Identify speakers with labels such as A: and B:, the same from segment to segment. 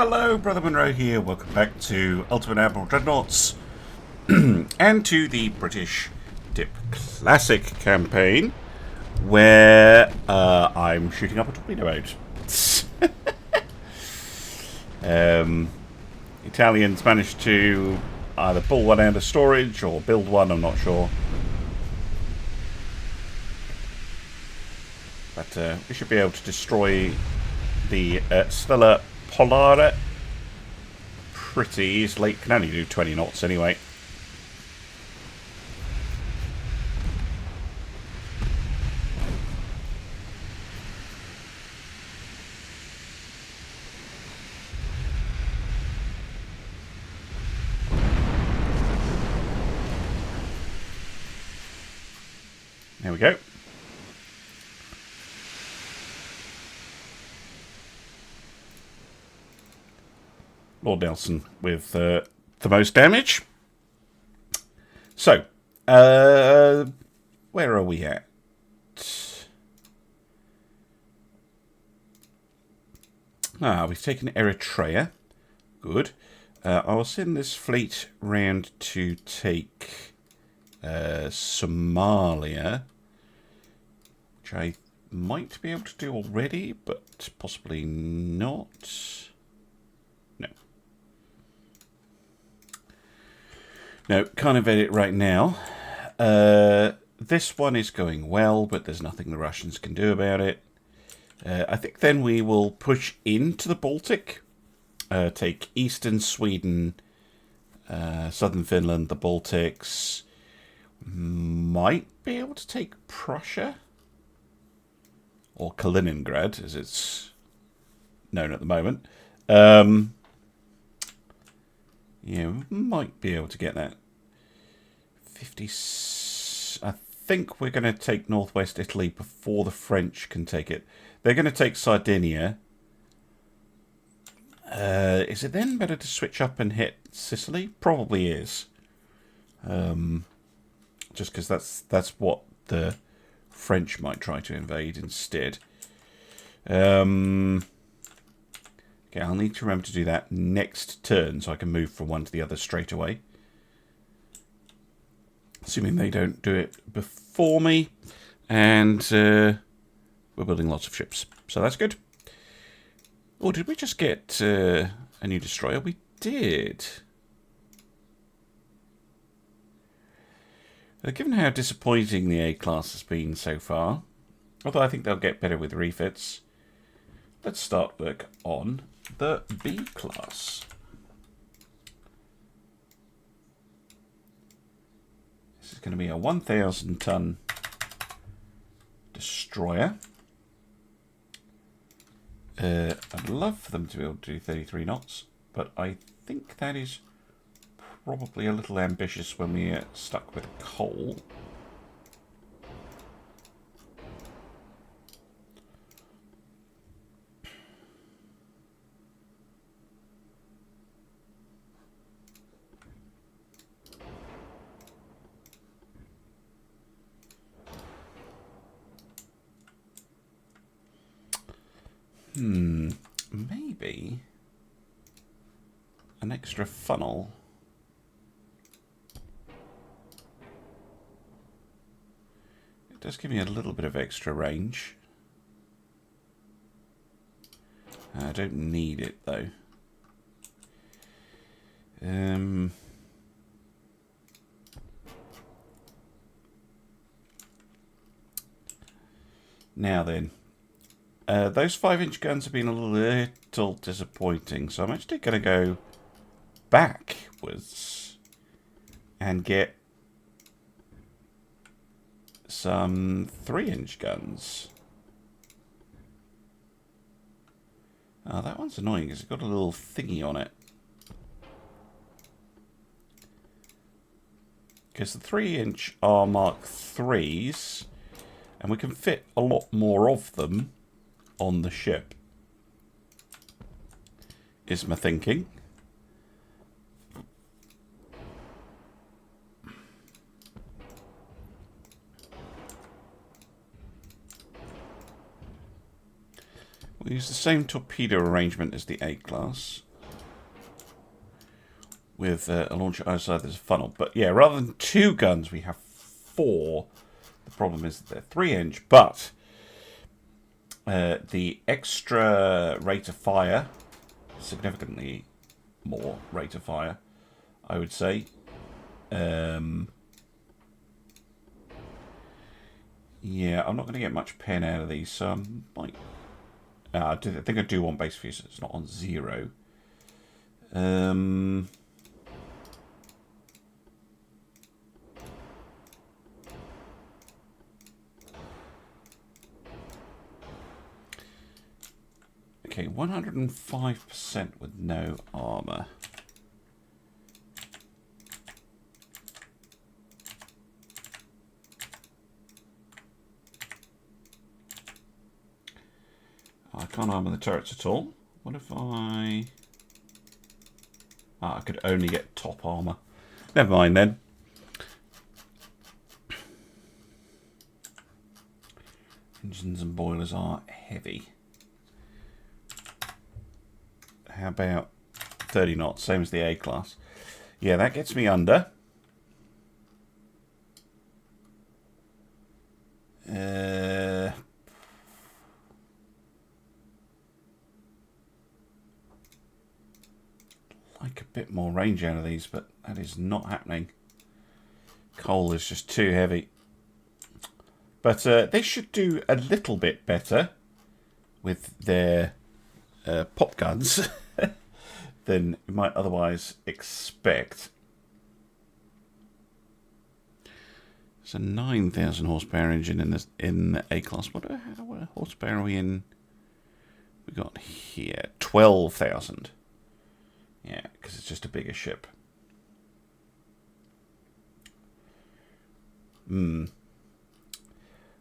A: Hello, Brother Monroe here. Welcome back to Ultimate Admiral Dreadnoughts and to the British Dip Classic campaign, where I'm shooting up a torpedo boat. Italians managed to either pull one out of storage or build one, I'm not sure. But we should be able to destroy the Stella Polare pretty easily. Can only do 20 knots anyway. There we go. Lord Nelson with the most damage. So, where are we at? We've taken Eritrea. Good. I will send this fleet round to take Somalia, which I might be able to do already, but possibly not. No, can't invade it right now. This one is going well, but there's nothing the Russians can do about it. I think then we will push into the Baltic, take eastern Sweden, southern Finland, the Baltics. Might be able to take Prussia, or Kaliningrad, as it's known at the moment. Yeah, we might be able to get that. 50. I think we're going to take northwest Italy before the French can take it. They're going to take Sardinia. Is it then better to switch up and hit Sicily? Probably is. Just because that's what the French might try to invade instead. Okay, I'll need to remember to do that next turn so I can move from one to the other straight away. Assuming they don't do it before me. And we're building lots of ships. So that's good. Oh, did we just get a new destroyer? We did. Given how disappointing the A-class has been so far, although I think they'll get better with refits, let's start work on the B-class. This is going to be a 1,000-ton destroyer. I'd love for them to be able to do 33 knots, but I think that is probably a little ambitious when we are stuck with coal. Maybe an extra funnel. It does give me a little bit of extra range. I don't need it though. Now then. Those 5-inch guns have been a little disappointing, so I'm actually going to go backwards and get some 3-inch guns. Oh, that one's annoying because it's got a little thingy on it. Because the 3-inch are Mark 3s, and we can fit a lot more of them on the ship, is my thinking. We'll use the same torpedo arrangement as the A-class. with a launcher either side. There's a funnel. But yeah, rather than 2 guns, we have 4. The problem is that they're 3-inch, but the extra rate of fire, significantly more rate of fire, I would say. Yeah, I'm not going to get much pen out of these, so I might... I think I do want base fuse. It's not on 0. Okay, 105% with no armour. I can't armour the turrets at all. What if I... I could only get top armour. Never mind then. Engines and boilers are heavy. How about 30 knots, same as the A class? Yeah, that gets me under. Like a bit more range out of these, but that is not happening. Coal is just too heavy. But they should do a little bit better with their pop guns than you might otherwise expect. It's a 9,000 horsepower engine in the A class. What horsepower are we in? We got here 12,000. Yeah, because it's just a bigger ship.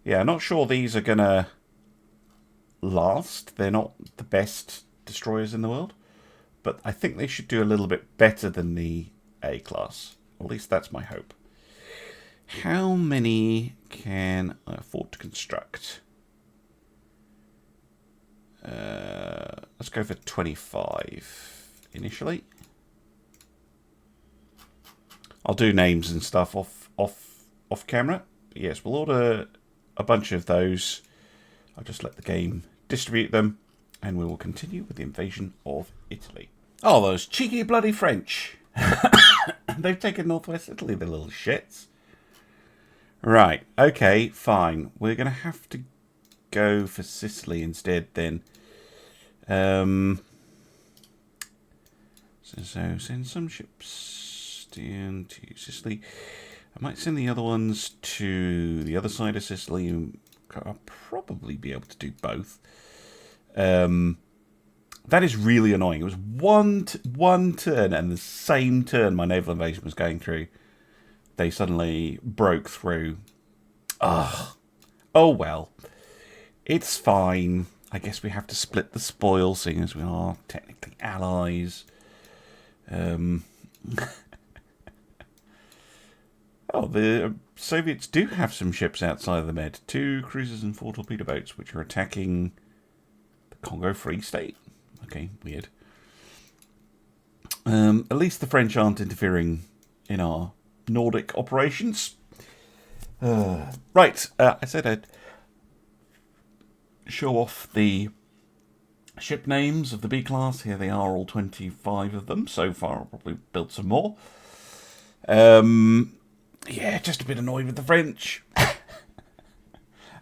A: Yeah, not sure these are gonna last. They're not the best destroyers in the world, but I think they should do a little bit better than the A class. Or at least that's my hope. How many can I afford to construct? Let's go for 25 initially. I'll do names and stuff off camera. But yes, we'll order a bunch of those. I'll just let the game distribute them, and we will continue with the invasion of Italy. Oh, those cheeky bloody French. They've taken northwest Italy, the little shits. Right, okay, fine. We're going to have to go for Sicily instead then. So send some ships down to Sicily. I might send the other ones to the other side of Sicily. I'll probably be able to do both. That is really annoying. It was one turn, and the same turn my naval invasion was going through, they suddenly broke through. Oh well. It's fine. I guess we have to split the spoil, seeing as we are technically allies. Oh, the Soviets do have some ships outside of the Med. 2 cruisers and 4 torpedo boats, which are attacking the Congo Free State. Okay, weird. At least the French aren't interfering in our Nordic operations. Right, I said I'd show off the ship names of the B class. Here they are, all 25 of them so far. I'll probably build some more. Yeah, just a bit annoyed with the French.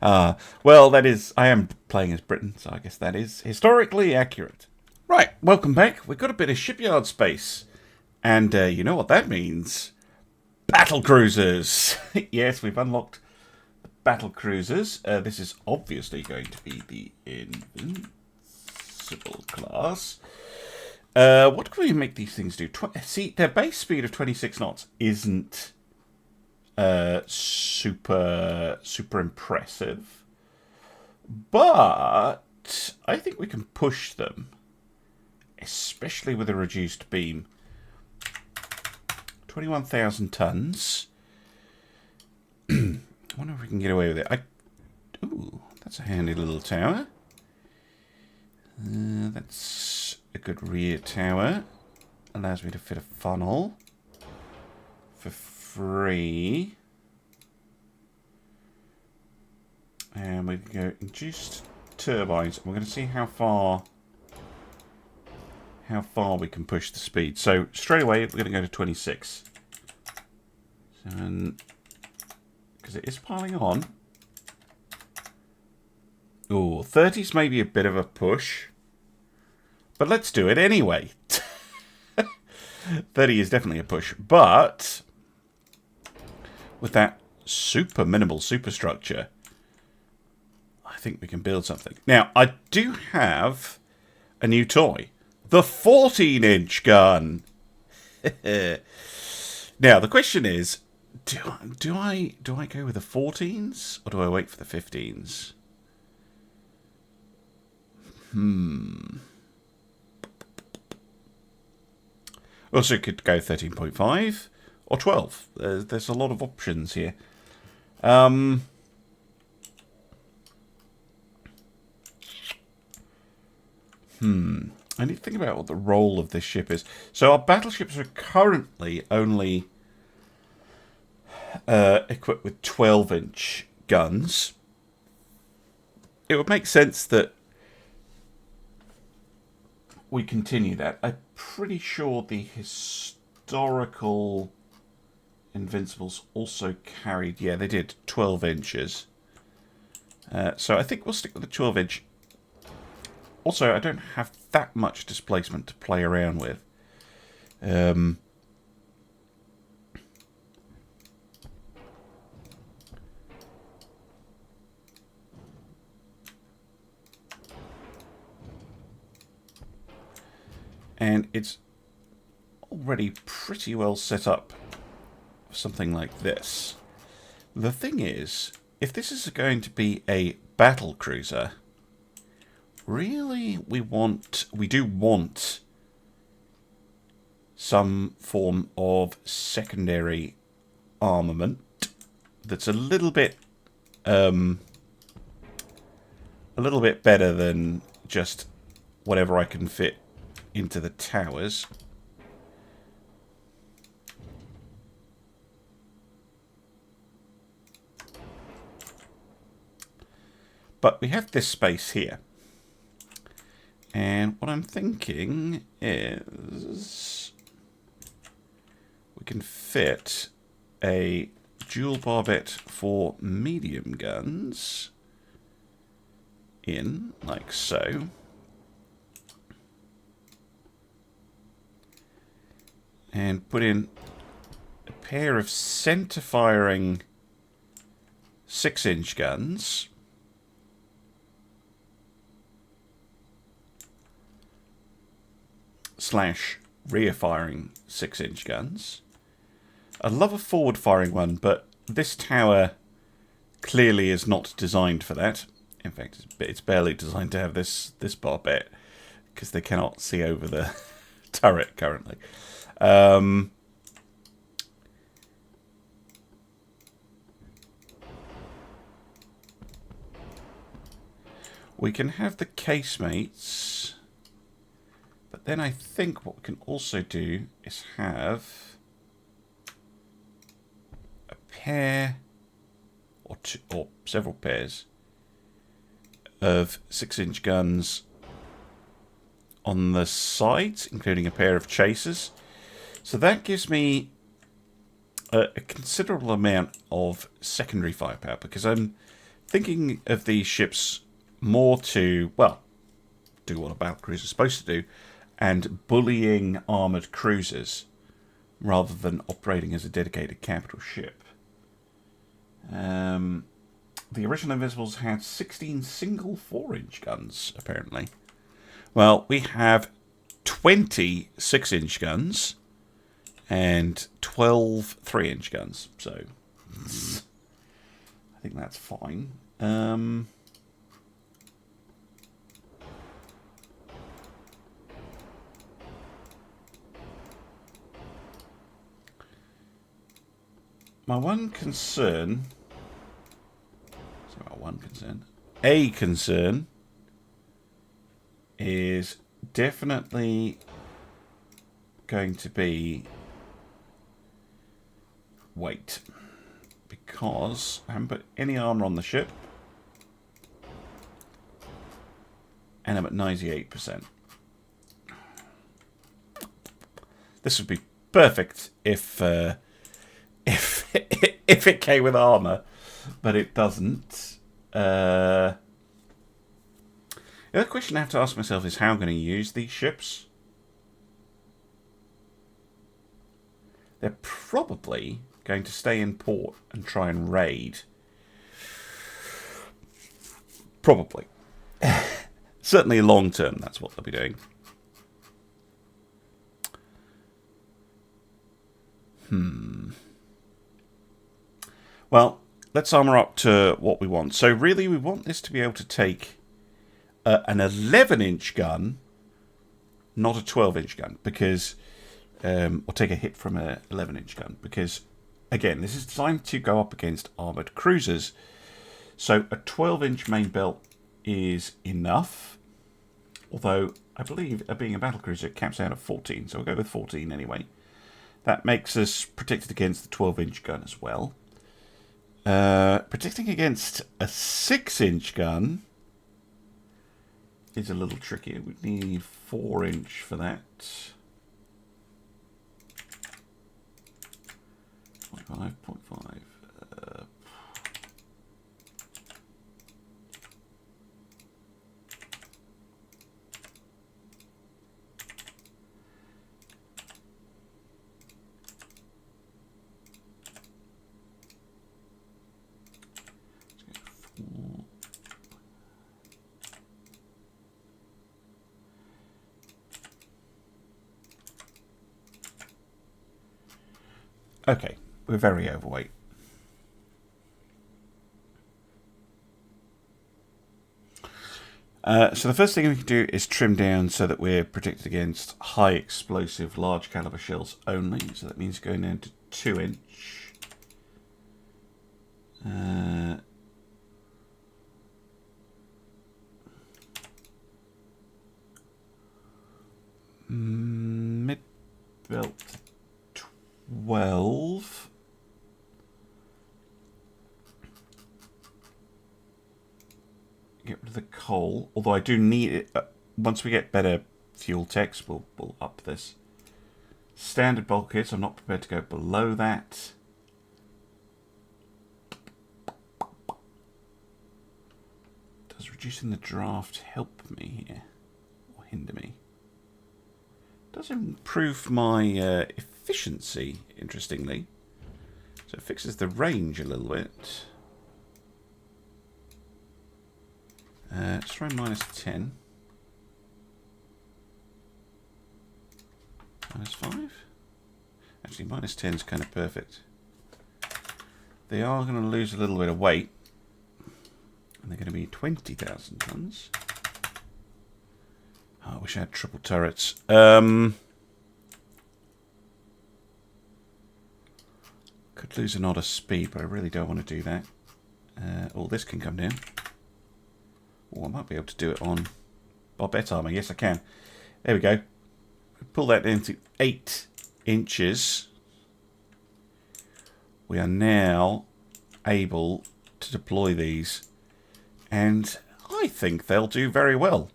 A: Well, that is... I am playing as Britain, so I guess that is historically accurate. Right, welcome back. We've got a bit of shipyard space. And you know what that means. Battlecruisers. Yes, we've unlocked the Battlecruisers. This is obviously going to be the Invincible class. What can we make these things do? See, their base speed of 26 knots isn't super impressive, but I think we can push them, especially with a reduced beam. 21,000 tons. I wonder if we can get away with it. Ooh, that's a handy little tower. That's a good rear tower. allows me to fit a funnel for free. And we can go induced turbines. We're going to see how far we can push the speed. So straight away we're going to go to 26. Because it is piling on. Ooh, 30's maybe a bit of a push. But let's do it anyway. 30 is definitely a push. But with that super minimal superstructure, I think we can build something. Now, I do have a new toy. The 14-inch gun. Now, the question is, do I go with the 14s or do I wait for the 15s? Also, could go 13.5 or 12. There's a lot of options here. I need to think about what the role of this ship is. So our battleships are currently only equipped with 12-inch guns. It would make sense that we continue that. I'm pretty sure the historical Invincibles also carried, yeah, they did 12 inches. So I think we'll stick with the 12-inch. Also, I don't have that much displacement to play around with. And it's already pretty well set up for something like this. The thing is, if this is going to be a battlecruiser, really we do want some form of secondary armament that's a little bit better than just whatever I can fit into the towers. But we have this space here. And what I'm thinking is we can fit a dual barbette for medium guns in, like so. And put in a pair of centre-firing 6-inch guns. Slash rear-firing 6-inch guns. I'd love a forward-firing one, but this tower clearly is not designed for that. In fact, it's barely designed to have this barbette, because they cannot see over the turret currently. We can have the casemates, but then I think what we can also do is have a pair or two, or several pairs of 6-inch guns on the sides, including a pair of chasers. So that gives me a considerable amount of secondary firepower, because I'm thinking of these ships more to, well, do what a battlecruiser is supposed to do, and bullying armoured cruisers, rather than operating as a dedicated capital ship. The original Invincibles had 16 single 4-inch guns, apparently. Well, we have 20 6-inch guns and 12 3-inch guns, so I think that's fine. My one concern... A concern is definitely going to be weight, because I haven't put any armour on the ship, and I'm at 98%. This would be perfect if if it came with armour, but it doesn't. The other question I have to ask myself is how I'm going to use these ships. They're probably going to stay in port and try and raid. Probably. Certainly long term, that's what they'll be doing. Well, let's armour up to what we want. So really, we want this to be able to take an 11-inch gun, not a 12-inch gun, because or take a hit from an 11-inch gun, because again, this is designed to go up against armoured cruisers. So a 12-inch main belt is enough, although I believe being a battlecruiser it caps out at 14, so we'll go with 14 anyway. That makes us protected against the 12-inch gun as well. Protecting against a 6-inch gun is a little trickier. We need 4-inch for that. 0.5. Okay, we're very overweight. So the first thing we can do is trim down so that we're protected against high explosive large caliber shells only. So that means going down to 2-inch. Mid belt 12. Get rid of the coal, although I do need it. Once we get better fuel techs, we'll up this. Standard bulkheads, I'm not prepared to go below that. Does reducing the draft help me here or hinder me? Does improve my efficiency, interestingly. So it fixes the range a little bit. Let's try -10. -5? Actually, -10 is kind of perfect. They are going to lose a little bit of weight. And they're going to be 20,000 tons. Oh, I wish I had triple turrets. Could lose an odd of speed, but I really don't want to do that. Oh, this can come down. Oh, I might be able to do it on barbette armour. Yes, I can. There we go. Pull that down to 8 inches. We are now able to deploy these. And I think they'll do very well.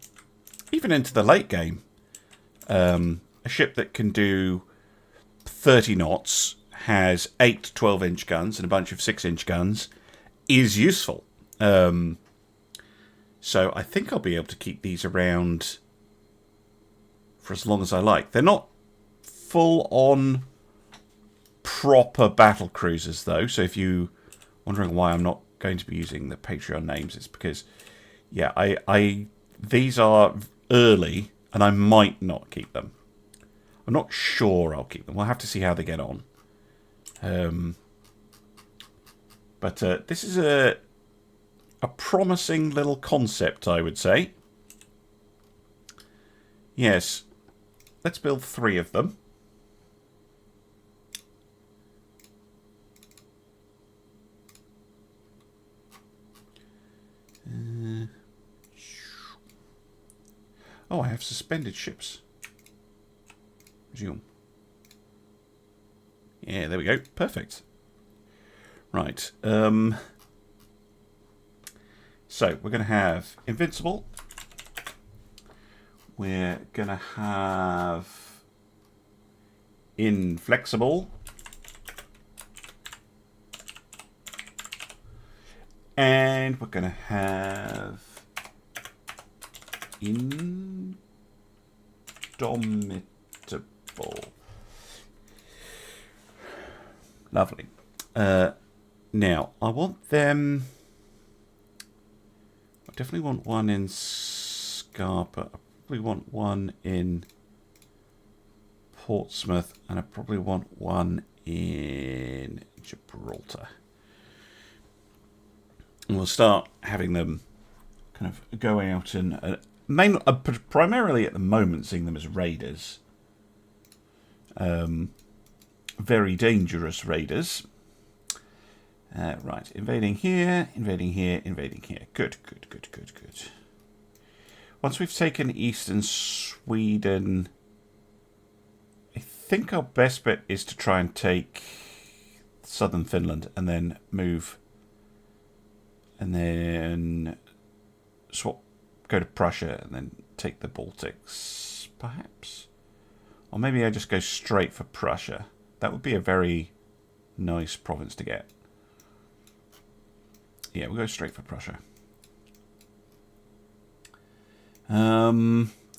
A: Even into the late game. A ship that can do 30 knots, has 8 12-inch guns and a bunch of 6-inch guns, is useful. So I think I'll be able to keep these around for as long as I like. They're not full-on proper battle cruisers, though. So if you're wondering why I'm not going to be using the Patreon names, it's because, yeah, these are early, and I might not keep them. I'm not sure I'll keep them. We'll have to see how they get on. But this is a promising little concept, I would say. Yes. Let's build 3 of them. Oh, I have suspended ships. Resume. Yeah, there we go. Perfect. Right. So we're going to have invincible. We're going to have inflexible. And we're going to have indomitable. Lovely. Now, I want them... I definitely want one in Scarpa. I probably want one in Portsmouth. And I probably want one in Gibraltar. And we'll start having them kind of go out and... primarily at the moment, seeing them as raiders. Very dangerous raiders. Right, invading here, invading here, invading here. Good, good, good, good, good. Once we've taken eastern Sweden, I think our best bet is to try and take southern Finland and then move, and then swap, go to Prussia and then take the Baltics, perhaps? Or maybe I just go straight for Prussia. That would be a very nice province to get. Yeah, we'll go straight for Prussia.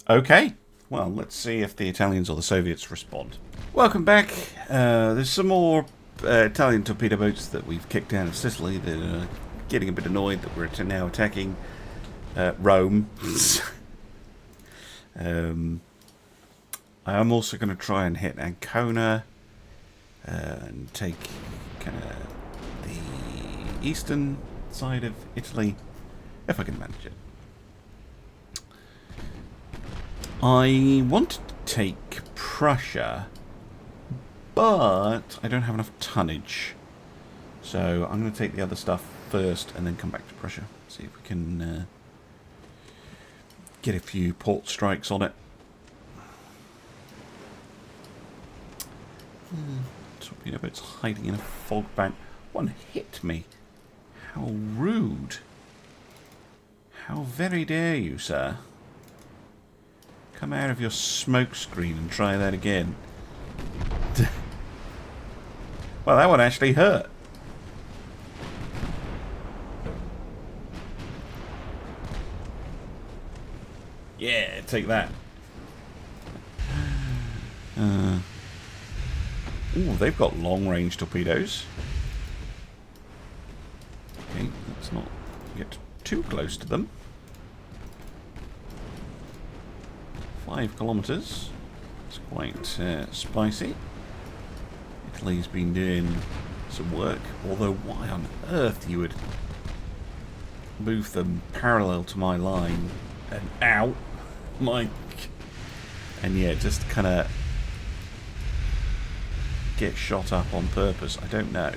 A: Okay. Well, let's see if the Italians or the Soviets respond. Welcome back. There's some more Italian torpedo boats that we've kicked out of Sicily that are getting a bit annoyed that we're now attacking Rome. I am also going to try and hit Ancona and take kind of the eastern side of Italy, if I can manage it. I want to take Prussia, but I don't have enough tonnage. So I'm going to take the other stuff first and then come back to Prussia. See if we can get a few port strikes on it. Torpedo boat's hiding in a fog bank. One hit me. How rude. How very dare you, sir. Come out of your smoke screen and try that again. Well, that one actually hurt. Yeah, take that. Ooh, they've got long-range torpedoes. Okay, let's not get too close to them. 5 kilometers. It's quite spicy. Italy's been doing some work, although why on earth you would move them parallel to my line and out, like, and yeah, just kind of get shot up on purpose. I don't know.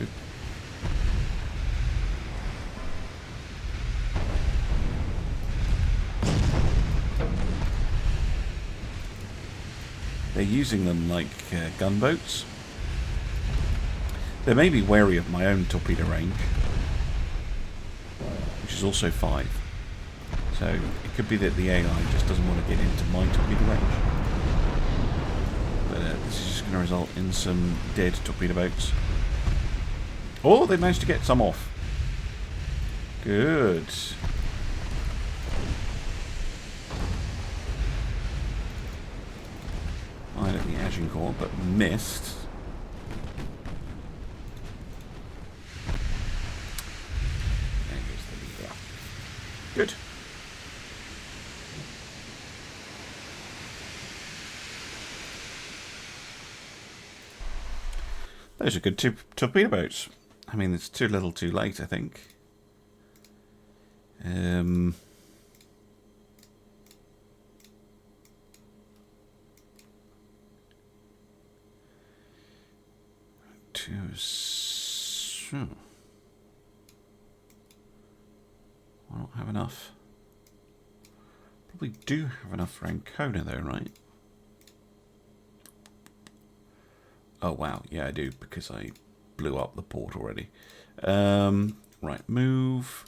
A: They're using them like gunboats. They may be wary of my own torpedo range, which is also 5. So it could be that the AI just doesn't want to get into my torpedo range. But this is just going to result in some dead torpedo boats. Oh, they managed to get some off. Good. Fired at the Agincourt, but missed. There goes the leader. Good. Those are good torpedo boats. I mean, it's too little too late, I think. I don't have enough. Probably do have enough for Ancona though, right? Oh, wow. Yeah, I do, because I blew up the port already. Right, move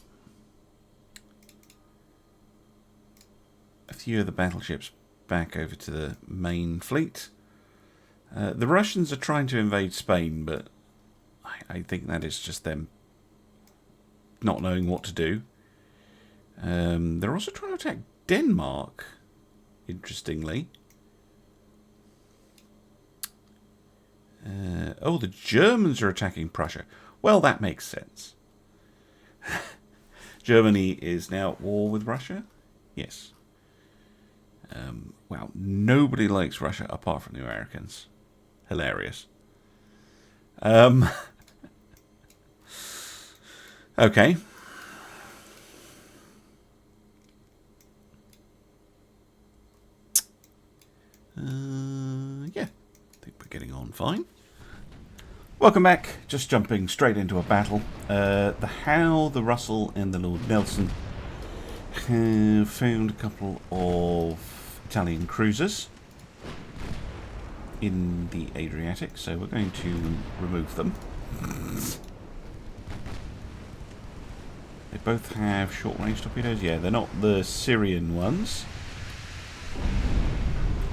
A: a few of the battleships back over to the main fleet. The Russians are trying to invade Spain, but I think that is just them not knowing what to do. They're also trying to attack Denmark, interestingly. Oh, the Germans are attacking Prussia. Well, that makes sense. Germany is now at war with Russia? Yes. Wow, nobody likes Russia apart from the Americans. Hilarious. Okay. Yeah, I think we're getting on fine. Welcome back. Just jumping straight into a battle. The Howe, the Russell, and the Lord Nelson have found a couple of Italian cruisers in the Adriatic, so we're going to remove them. They both have short-range torpedoes. Yeah, they're not the Syrian ones,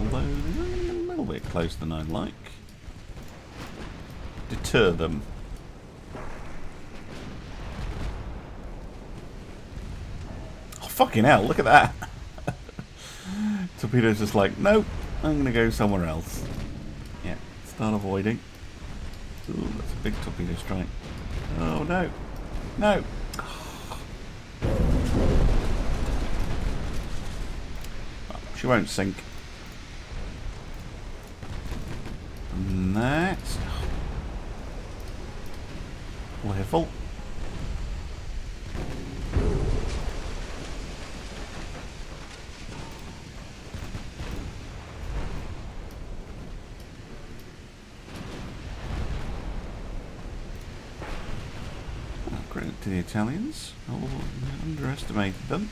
A: although they're a little bit closer than I'd like. Deter them. Oh, fucking hell, look at that. Torpedo's just like, nope, I'm going to go somewhere else. Yeah, start avoiding. Ooh, that's a big torpedo strike. Oh, no. No. Oh, she won't sink. And that's... Level. Credit to the Italians. Oh, we underestimated them.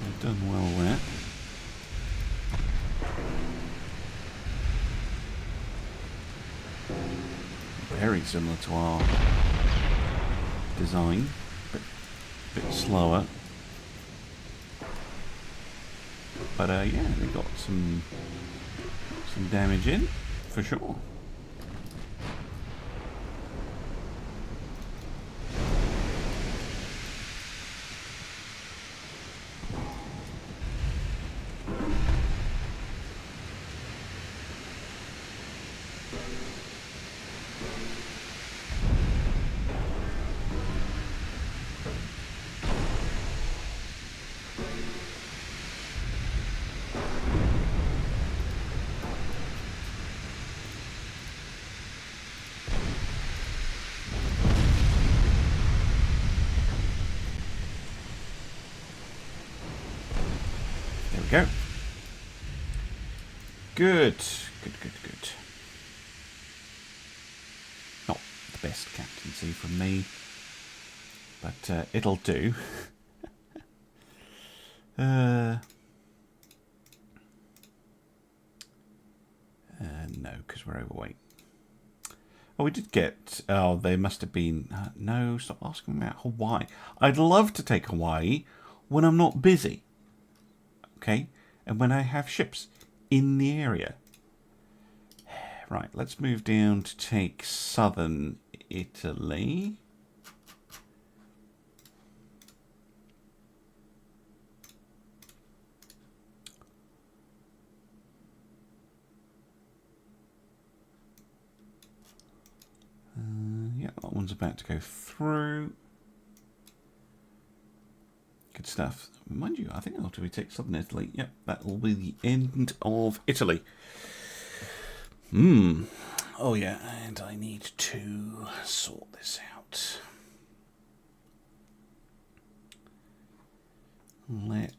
A: They've done well there. Very similar to our design, but a bit slower. But yeah, they got some damage in for sure. Go. Good. Good. Not the best captaincy from me, but it'll do. No, because we're overweight. Oh, we did get... Oh, they must have been... no, stop asking me about Hawaii. I'd love to take Hawaii when I'm not busy. Okay, and when I have ships in the area. Right, let's move down to take southern Italy. Yeah, that one's about to go through. Good stuff. Mind you, I think after we take southern Italy, yep, that will be the end of Italy. Oh yeah, and I need to sort this out. Let's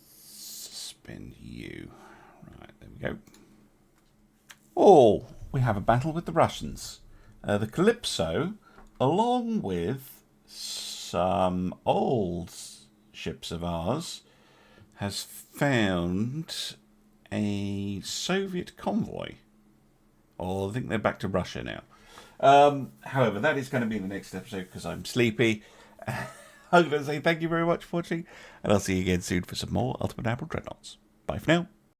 A: suspend you. Right, there we go. Oh, we have a battle with the Russians. The Calypso, along with some old ships of ours, has found a Soviet convoy. Oh, I think they're back to Russia now. However, that is going to be in the next episode because I'm sleepy. I'm going to say thank you very much for watching, and I'll see you again soon for some more Ultimate Admiral Dreadnoughts. Bye for now.